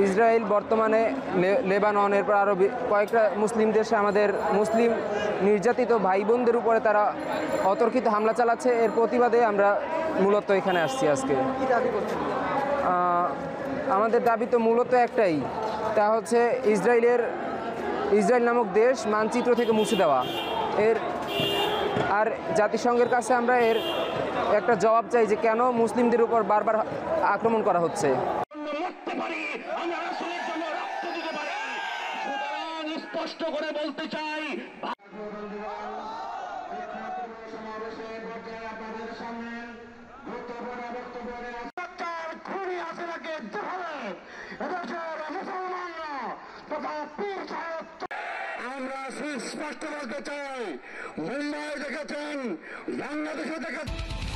Israel বর্তমানে Lebanon এরপর আরও কয়েকটা মুসলিম দেশে আমাদের মুসলিম নির্যাতিত ভাই বোনদের উপরে তারা অতর্কিত হামলা চালাচ্ছে। এর প্রতিবাদে আমরা মূলত এখানে আসছি আজকে। আমাদের দাবি তো মূলত একটাই, তা হচ্ছে ইসরায়েল নামক দেশ মানচিত্র থেকে মুছে দেওয়া। আর জাতিসংঘের কাছে আমরা এর একটা জবাব চাই যে কেন মুসলিমদের উপর বারবার আক্রমণ করা হচ্ছে। স্পষ্ট করে বলতে চাই, আমরা স্পষ্ট বলতে চাই, মুম্বাই দেখেছেন, বাংলাদেশে দেখেছেন।